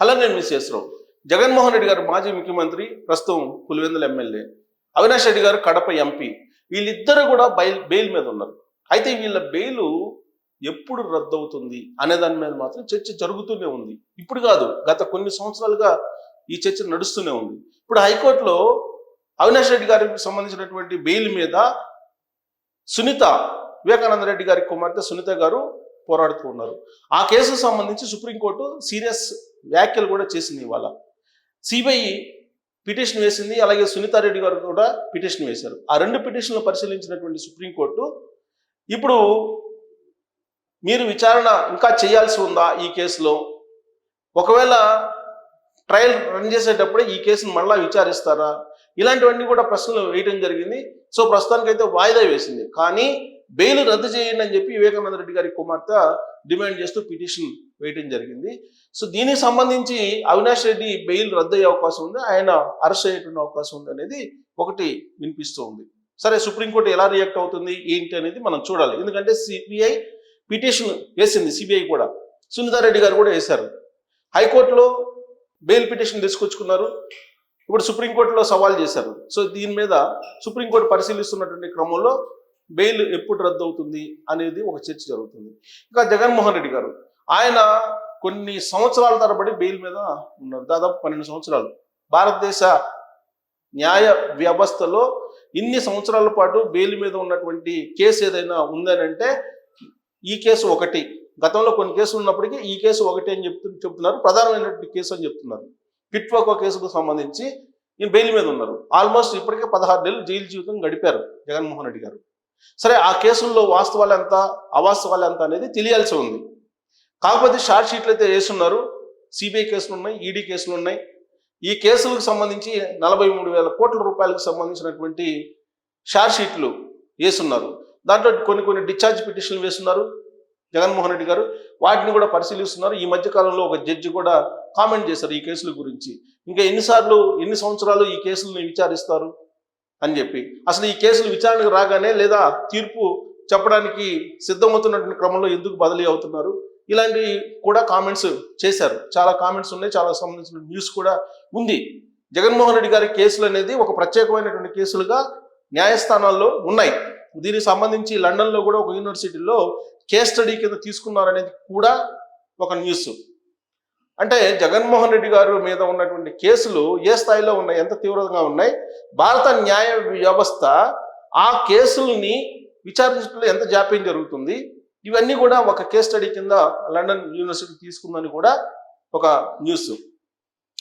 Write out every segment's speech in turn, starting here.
Hello, నేను miss చేస్తున్నాం. జగన్మోహన్ రెడ్డి గారు మాజీ ముఖ్యమంత్రి, ప్రస్తుతం పులివెందుల ఎమ్మెల్యే, అవినాష్ రెడ్డి గారు కడప ఎంపీ, వీళ్ళిద్దరూ కూడా బెయిల్ మీద ఉన్నారు. అయితే వీళ్ళ బెయిల్ ఎప్పుడు రద్దు అవుతుంది అనే దాని మీద మాత్రం చర్చ జరుగుతూనే ఉంది. ఇప్పుడు కాదు, గత కొన్ని సంవత్సరాలుగా ఈ చర్చ నడుస్తూనే ఉంది. ఇప్పుడు హైకోర్టులో అవినాష్ రెడ్డి గారికి సంబంధించినటువంటి బెయిల్ మీద సునీత, వివేకానంద రెడ్డి గారి కుమార్తె సునీత గారు పోరాడుతూ ఉన్నారు. ఆ కేసుకు సంబంధించి సుప్రీంకోర్టు సీరియస్ వ్యాఖ్యలు కూడా చేసింది. ఇవాళ సిబిఐ పిటిషన్ వేసింది, అలాగే సునీతారెడ్డి గారు కూడా పిటిషన్ వేశారు. ఆ రెండు పిటిషన్లు పరిశీలించినటువంటి సుప్రీంకోర్టు ఇప్పుడు మీరు విచారణ ఇంకా చేయాల్సి ఉందా ఈ కేసులో, ఒకవేళ ట్రయల్ రన్ చేసేటప్పుడే ఈ కేసును మళ్ళా విచారిస్తారా, ఇలాంటివన్నీ కూడా ప్రశ్నలు వేయడం జరిగింది. సో ప్రస్తుతానికైతే వాయిదా వేసింది. కానీ బెయిల్ రద్దు చేయండి అని చెప్పి వివేకానంద రెడ్డి గారి కుమార్తె డిమాండ్ చేస్తూ పిటిషన్ వేయడం జరిగింది. సో దీనికి సంబంధించి అవినాష్ రెడ్డి బెయిల్ రద్దు అయ్యే అవకాశం ఉంది, ఆయన అరెస్ట్ అయ్యేటువంటి అవకాశం ఉంది అనేది ఒకటి వినిపిస్తూ ఉంది. సరే, సుప్రీంకోర్టు ఎలా రియాక్ట్ అవుతుంది ఏంటి అనేది మనం చూడాలి. ఎందుకంటే సిబిఐ పిటిషన్ వేసింది, సిబిఐ కూడా, సునీతారెడ్డి గారు కూడా వేశారు. హైకోర్టులో బెయిల్ పిటిషన్ తీసుకొచ్చుకున్నారు, ఇప్పుడు సుప్రీంకోర్టులో సవాల్ చేశారు. సో దీని మీద సుప్రీంకోర్టు పరిశీలిస్తున్నటువంటి క్రమంలో బెయిల్ ఎప్పుడు రద్దు అవుతుంది అనేది ఒక చర్చ జరుగుతుంది. ఇంకా జగన్మోహన్ రెడ్డి గారు, ఆయన కొన్ని సంవత్సరాల తరబడి బెయిల్ మీద ఉన్నారు, దాదాపు 12 సంవత్సరాలు. భారతదేశ న్యాయ వ్యవస్థలో ఇన్ని సంవత్సరాల పాటు బెయిల్ మీద ఉన్నటువంటి కేసు ఏదైనా ఉందని అంటే ఈ కేసు ఒకటి. గతంలో కొన్ని కేసులు ఉన్నప్పటికీ ఈ కేసు ఒకటి అని చెప్తున్నారు, ప్రధానమైనటువంటి కేసు అని చెప్తున్నారు. కిట్వాకో కేసుకు సంబంధించి ఈయన బెయిల్ మీద ఉన్నారు. ఆల్మోస్ట్ ఇప్పటికే 16 నెలలు జైలు జీవితం గడిపారు జగన్మోహన్ రెడ్డి గారు. సరే, ఆ కేసుల్లో వాస్తవాలు ఎంత అవాస్తవాలు ఎంత అనేది తెలియాల్సి ఉంది. కాకపోతే షార్ట్ షీట్లు అయితే వేస్తున్నారు. సిబిఐ కేసులు ఉన్నాయి, ఈడీ కేసులు ఉన్నాయి. ఈ కేసులకు సంబంధించి 43,000 కోట్ల రూపాయలకు సంబంధించినటువంటి షార్ట్ షీట్లు వేస్తున్నారు. దాంట్లో కొన్ని డిశ్చార్జ్ పిటిషన్లు వేస్తున్నారు జగన్మోహన్ రెడ్డి గారు, వాటిని కూడా పరిశీలిస్తున్నారు. ఈ మధ్యకాలంలో ఒక జడ్జి కూడా కామెంట్ చేశారు ఈ కేసుల గురించి, ఇంకా ఎన్ని సంవత్సరాలు ఈ కేసులను విచారిస్తారు అని చెప్పి. అసలు ఈ కేసులు విచారణకు రాగానే లేదా తీర్పు చెప్పడానికి సిద్ధమవుతున్నటువంటి క్రమంలో ఎందుకు బదిలీ అవుతున్నారు, ఇలాంటి కూడా కామెంట్స్ చేశారు. చాలా కామెంట్స్ ఉన్నాయి, చాలా సంబంధించిన న్యూస్ కూడా ఉంది. జగన్మోహన్ రెడ్డి గారి కేసులు అనేది ఒక ప్రత్యేకమైనటువంటి కేసులుగా న్యాయస్థానాల్లో ఉన్నాయి. దీనికి సంబంధించి లండన్లో కూడా ఒక యూనివర్సిటీలో కేస్ స్టడీ కింద తీసుకున్నారనేది కూడా ఒక న్యూస్. అంటే జగన్మోహన్ రెడ్డి గారు మీద ఉన్నటువంటి కేసులు ఏ స్థాయిలో ఉన్నాయి, ఎంత తీవ్రంగా ఉన్నాయి, భారత న్యాయ వ్యవస్థ ఆ కేసుల్ని విచారించడంలో ఎంత జాప్యం జరుగుతుంది, ఇవన్నీ కూడా ఒక కేస్ స్టడీ కింద లండన్ యూనివర్సిటీ తీసుకుందని కూడా ఒక న్యూస్.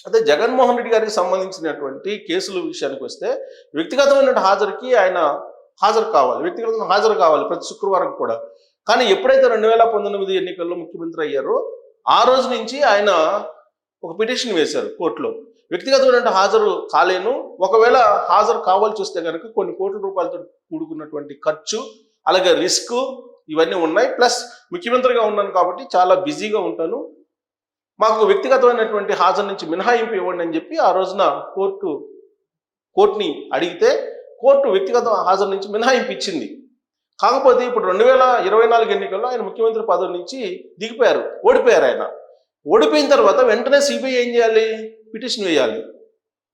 అయితే జగన్మోహన్ రెడ్డి గారికి సంబంధించినటువంటి కేసుల విషయానికి వస్తే వ్యక్తిగతమైన హాజరుకి ఆయన హాజరు కావాలి, వ్యక్తిగతంగా హాజరు కావాలి ప్రతి శుక్రవారం కూడా. కానీ ఎప్పుడైతే 2019 ఎన్నికల్లో ముఖ్యమంత్రి అయ్యారో ఆ రోజు నుంచి ఆయన ఒక పిటిషన్ వేశారు కోర్టులో, వ్యక్తిగతమైన హాజరు కాలేను, ఒకవేళ హాజరు కావాల్సి వస్తే కనుక కొన్ని కోట్ల రూపాయలతో కూడుకున్నటువంటి ఖర్చు, అలాగే రిస్క్, ఇవన్నీ ఉన్నాయి. ప్లస్ ముఖ్యమంత్రిగా ఉన్నాను కాబట్టి చాలా బిజీగా ఉంటాను, మాకు వ్యక్తిగతమైనటువంటి హాజరు నుంచి మినహాయింపు ఇవ్వండి అని చెప్పి ఆ రోజున కోర్టుని అడిగితే కోర్టు వ్యక్తిగత హాజరు నుంచి మినహాయింపు ఇచ్చింది. కాకపోతే ఇప్పుడు 2024 ఎన్నికల్లో ఆయన ముఖ్యమంత్రి పదవి నుంచి దిగిపోయారు, ఓడిపోయారు. ఆయన ఓడిపోయిన తర్వాత వెంటనే సిబిఐ ఏం చేయాలి, పిటిషన్ వేయాలి.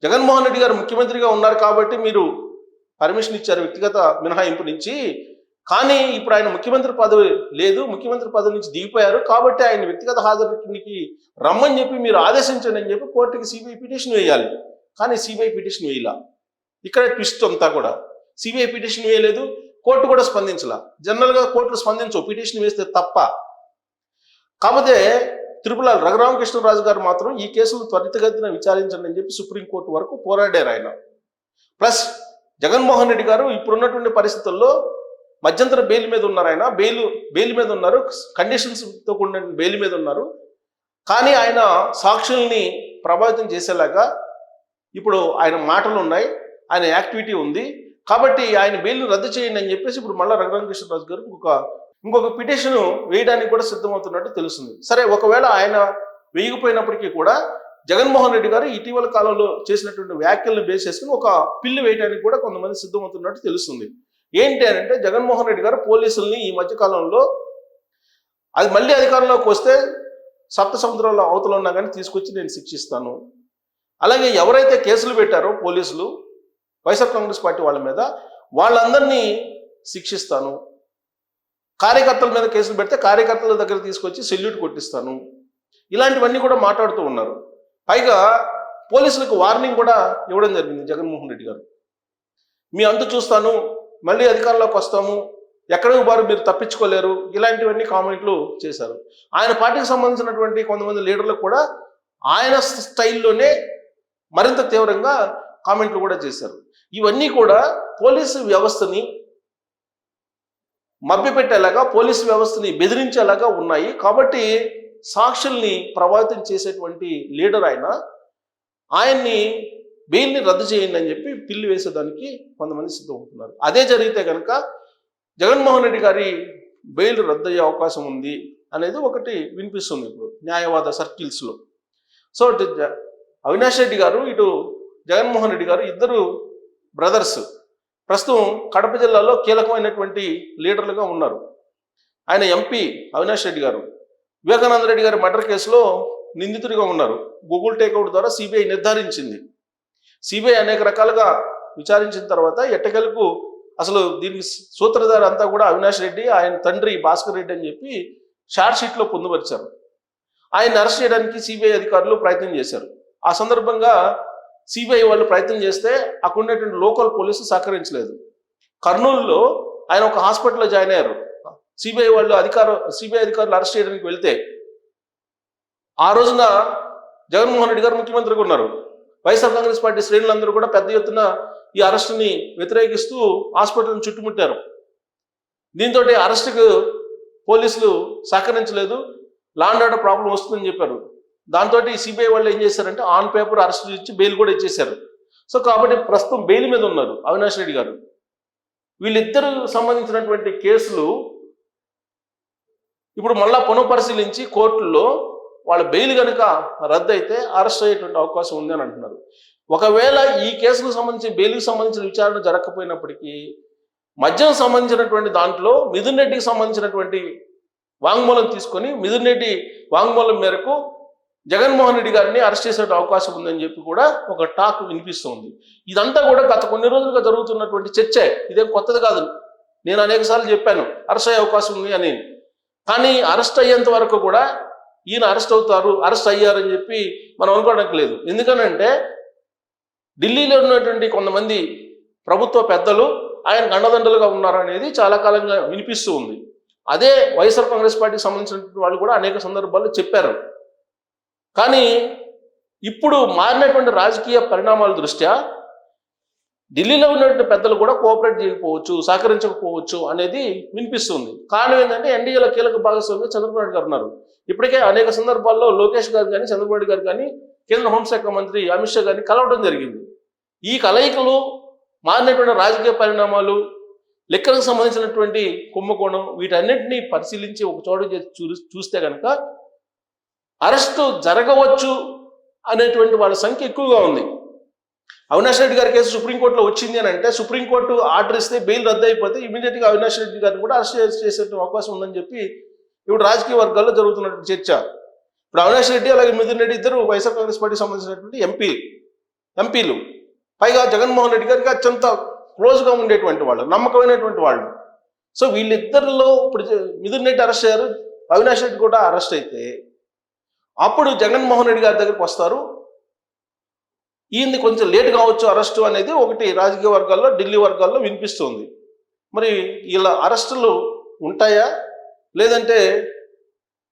జగన్మోహన్ రెడ్డి గారు ముఖ్యమంత్రిగా ఉన్నారు కాబట్టి మీరు పర్మిషన్ ఇచ్చారు వ్యక్తిగత మినహాయింపు నుంచి, కానీ ఇప్పుడు ఆయన ముఖ్యమంత్రి పదవి లేదు, ముఖ్యమంత్రి పదవి నుంచి దిగిపోయారు కాబట్టి ఆయన వ్యక్తిగత హాజరుకి రమ్మని చెప్పి మీరు ఆదేశించండి అని చెప్పి కోర్టుకి సిబిఐ పిటిషన్ వేయాలి. కానీ సిబిఐ పిటిషన్ వేయాల. ఇక్కడ ట్విస్ట్ అంతా కూడా, సిబిఐ పిటిషన్ వేయలేదు, కోర్టు కూడా స్పందించాల. జనరల్గా కోర్టులు స్పందించవు పిటిషన్ వేస్తే తప్ప. కాకపోతే తిరుపతి రఘురామకృష్ణరాజు గారు మాత్రం ఈ కేసులు త్వరితగతిన విచారించండి అని చెప్పి సుప్రీంకోర్టు వరకు పోరాడారు ఆయన. ప్లస్ జగన్మోహన్ రెడ్డి గారు ఇప్పుడున్నటువంటి పరిస్థితుల్లో మధ్యంతర బెయిల్ మీద ఉన్నారు. ఆయన బెయిల్ మీద ఉన్నారు, కండిషన్స్తో కూడిన బెయిల్ మీద ఉన్నారు. కానీ ఆయన సాక్షుల్ని ప్రభావితం చేసేలాగా ఇప్పుడు ఆయన మాటలు ఉన్నాయి, ఆయన యాక్టివిటీ ఉంది. కాబట్టి ఆయన బెయిల్ రద్దు చేయండి అని చెప్పేసి ఇప్పుడు మళ్ళీ రఘురామకృష్ణరాజు గారు ఇంకొక పిటిషన్ వేయడానికి కూడా సిద్ధమవుతున్నట్టు తెలుస్తుంది. సరే, ఒకవేళ ఆయన వేయకపోయినప్పటికీ కూడా జగన్మోహన్ రెడ్డి గారు ఇటీవల కాలంలో చేసినటువంటి వ్యాఖ్యలను బేస్ చేసుకుని ఒక పిల్లు వేయడానికి కూడా కొంతమంది సిద్ధమవుతున్నట్టు తెలుస్తుంది. ఏంటి అని అంటే జగన్మోహన్ రెడ్డి గారు పోలీసుల్ని ఈ మధ్యకాలంలో అది మళ్ళీ అధికారంలోకి వస్తే సప్త సముద్రాల అవతల ఉన్నా కానీ తీసుకొచ్చి నేను శిక్షిస్తాను. అలాగే ఎవరైతే కేసులు పెట్టారో పోలీసులు వైఎస్ఆర్ కాంగ్రెస్ పార్టీ వాళ్ళ మీద, వాళ్ళందరినీ శిక్షిస్తాను. కార్యకర్తల మీద కేసులు పెడితే కార్యకర్తల దగ్గర తీసుకొచ్చి సెల్యూట్ కొట్టిస్తాను. ఇలాంటివన్నీ కూడా మాట్లాడుతూ ఉన్నారు. పైగా పోలీసులకు వార్నింగ్ కూడా ఇవ్వడం జరిగింది జగన్మోహన్ రెడ్డి గారు. మీ అంతు చూస్తాను, మళ్ళీ అధికారంలోకి వస్తాము, ఎక్కడికి వారు మీరు తప్పించుకోలేరు, ఇలాంటివన్నీ కామెంట్లు చేశారు. ఆయన పార్టీకి సంబంధించినటువంటి కొంతమంది లీడర్లకు కూడా ఆయన స్టైల్లోనే మరింత తీవ్రంగా కామెంట్లు కూడా చేశారు. ఇవన్నీ కూడా పోలీసు వ్యవస్థని మభ్యపెట్టేలాగా, పోలీసు వ్యవస్థని బెదిరించేలాగా ఉన్నాయి. కాబట్టి సాక్షుల్ని ప్రభావితం చేసేటువంటి లీడర్ ఆయన్ని బెయిల్ని రద్దు చేయండి అని చెప్పి పిల్లి వేసేదానికి కొంతమంది సిద్ధమవుతున్నారు. అదే జరిగితే కనుక జగన్మోహన్ రెడ్డి గారి బెయిల్ రద్దు అయ్యే అవకాశం ఉంది అనేది ఒకటి వినిపిస్తుంది ఇప్పుడు న్యాయవాద సర్కిల్స్లో. సో అవినాష్ రెడ్డి గారు, ఇటు జగన్మోహన్ రెడ్డి గారు, ఇద్దరు బ్రదర్స్ ప్రస్తుతం కడప జిల్లాలో కీలకమైనటువంటి లీడర్లుగా ఉన్నారు. ఆయన ఎంపీ అవినాష్ రెడ్డి గారు వివేకానంద రెడ్డి గారి మర్డర్ కేసులో నిందితుడిగా ఉన్నారు. గూగుల్ టేక్అవుట్ ద్వారా సిబిఐ నిర్ధారించింది. సిబిఐ అనేక రకాలుగా విచారించిన తర్వాత ఎట్టకేలకు అసలు దీనికి సూత్రధార అంతా కూడా అవినాష్ రెడ్డి, ఆయన తండ్రి భాస్కర్ రెడ్డి అని చెప్పి షార్ట్ షీట్లో పొందుపరిచారు. ఆయన్ని అరెస్ట్ చేయడానికి సిబిఐ అధికారులు ప్రయత్నం చేశారు. ఆ సందర్భంగా సిబిఐ వాళ్ళు ప్రయత్నం చేస్తే అక్కడ ఉన్నటువంటి లోకల్ పోలీసు సహకరించలేదు. కర్నూలులో ఆయన ఒక హాస్పిటల్లో జాయిన్ అయ్యారు. సిబిఐ అధికారులు అరెస్ట్ చేయడానికి వెళ్తే ఆ రోజున జగన్మోహన్ రెడ్డి గారు ముఖ్యమంత్రిగా ఉన్నారు. వైఎస్ఆర్ కాంగ్రెస్ పార్టీ శ్రేణులందరూ కూడా పెద్ద ఎత్తున ఈ అరెస్టుని వ్యతిరేకిస్తూ హాస్పిటల్ని చుట్టుముట్టారు. దీంతో అరెస్టుకు పోలీసులు సహకరించలేదు, లా అండ్ ఆర్డర్ ప్రాబ్లం వస్తుందని చెప్పారు. దాంతో సిబిఐ వాళ్ళు ఏం చేశారంటే ఆన్ పేపర్ అరెస్ట్ ఇచ్చి బెయిల్ కూడా ఇచ్చేశారు. సో కాబట్టి ప్రస్తుతం బెయిల్ మీద ఉన్నారు అవినాష్ రెడ్డి గారు. వీళ్ళిద్దరు సంబంధించినటువంటి కేసులు ఇప్పుడు మళ్ళా పునఃపరిశీలించి కోర్టుల్లో వాళ్ళ బెయిల్ కనుక రద్దు అయితే అరెస్ట్ అయ్యేటువంటి అవకాశం ఉంది అని అంటున్నారు. ఒకవేళ ఈ కేసుకు సంబంధించి బెయిల్కి సంబంధించిన విచారణ జరగకపోయినప్పటికీ మద్యం సంబంధించినటువంటి దాంట్లో మిథున్ రెడ్డికి సంబంధించినటువంటి వాంగ్మూలం తీసుకొని మిథున్ రెడ్డి వాంగ్మూలం మేరకు జగన్మోహన్ రెడ్డి గారిని అరెస్ట్ చేసే అవకాశం ఉందని చెప్పి కూడా ఒక టాక్ వినిపిస్తుంది. ఇదంతా కూడా గత కొన్ని రోజులుగా జరుగుతున్నటువంటి చర్చే, ఇదేం కొత్తది కాదు. నేను అనేక సార్లు చెప్పాను అరెస్ట్ అయ్యే అవకాశం ఉంది అని. కానీ అరెస్ట్ అయ్యేంత వరకు కూడా ఈయన అరెస్ట్ అయ్యారని చెప్పి మనం అనుకోవడానికి లేదు. ఎందుకనంటే ఢిల్లీలో ఉన్నటువంటి కొంతమంది ప్రభుత్వ పెద్దలు ఆయనకు అండదండలుగా ఉన్నారు అనేది చాలా కాలంగా వినిపిస్తూ ఉంది. అదే వైఎస్ఆర్ కాంగ్రెస్ పార్టీకి సంబంధించినటువంటి వాళ్ళు కూడా అనేక సందర్భాల్లో చెప్పారు. కానీ ఇప్పుడు మారినటువంటి రాజకీయ పరిణామాల దృష్ట్యా ఢిల్లీలో ఉన్నటువంటి పెద్దలు కూడా కోఆపరేట్ చేయకపోవచ్చు, సహకరించకపోవచ్చు అనేది వినిపిస్తుంది. కారణం ఏంటంటే ఎన్డీఏలో కీలక భాగస్వామిగా చంద్రబాబు నాయుడు గారు ఉన్నారు. ఇప్పటికే అనేక సందర్భాల్లో లోకేష్ గారు కానీ, చంద్రబాబు నాయుడు గారు కానీ, కేంద్ర హోంశాఖ మంత్రి అమిత్ షా గారిని కలవడం జరిగింది. ఈ కలయికలు, మారినటువంటి రాజకీయ పరిణామాలు, లెక్కలకు సంబంధించినటువంటి కుంభకోణం, వీటన్నింటినీ పరిశీలించి ఒక చోట చూస్తే కనుక అరెస్టు జరగవచ్చు అనేటువంటి వాళ్ళ సంఖ్య ఎక్కువగా ఉంది. అవినాష్ రెడ్డి గారి కేసు సుప్రీంకోర్టులో వచ్చింది అని అంటే సుప్రీంకోర్టు ఆర్డర్ ఇస్తే బెయిల్ రద్దు అయిపోతే ఇమీడియట్గా అవినాష్ రెడ్డి గారిని కూడా అరెస్ట్ చేసే అవకాశం ఉందని చెప్పి ఇప్పుడు రాజకీయ వర్గాల్లో జరుగుతున్నటువంటి చర్చ. ఇప్పుడు అవినాష్ రెడ్డి అలాగే మిథున్ రెడ్డి ఇద్దరు వైఎస్ఆర్ కాంగ్రెస్ పార్టీకి సంబంధించినటువంటి ఎంపీలు, పైగా జగన్మోహన్ రెడ్డి గారికి అత్యంత క్లోజ్గా ఉండేటువంటి వాళ్ళు, నమ్మకమైనటువంటి వాళ్ళు. సో వీళ్ళిద్దరిలో ఇప్పుడు మిథున్ రెడ్డి అరెస్ట్ అయ్యారు, అవినాష్ రెడ్డి కూడా అరెస్ట్ అయితే అప్పుడు జగన్మోహన్ రెడ్డి గారి దగ్గరికి వస్తారు. ఈయన్ని కొంచెం లేట్ కావచ్చు అరెస్టు అనేది ఒకటి రాజకీయ వర్గాల్లో, ఢిల్లీ వర్గాల్లో వినిపిస్తుంది. మరి ఇలా అరెస్టులు ఉంటాయా, లేదంటే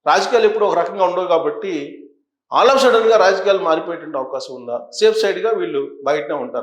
రాజకీయాలు ఎప్పుడు ఒక రకంగా ఉండవు కాబట్టి ఆల్ ఆఫ్ సడన్గా రాజకీయాలు మారిపోయేటువంటి అవకాశం ఉందా, సేఫ్ సైడ్గా వీళ్ళు బయటనే ఉంటారా?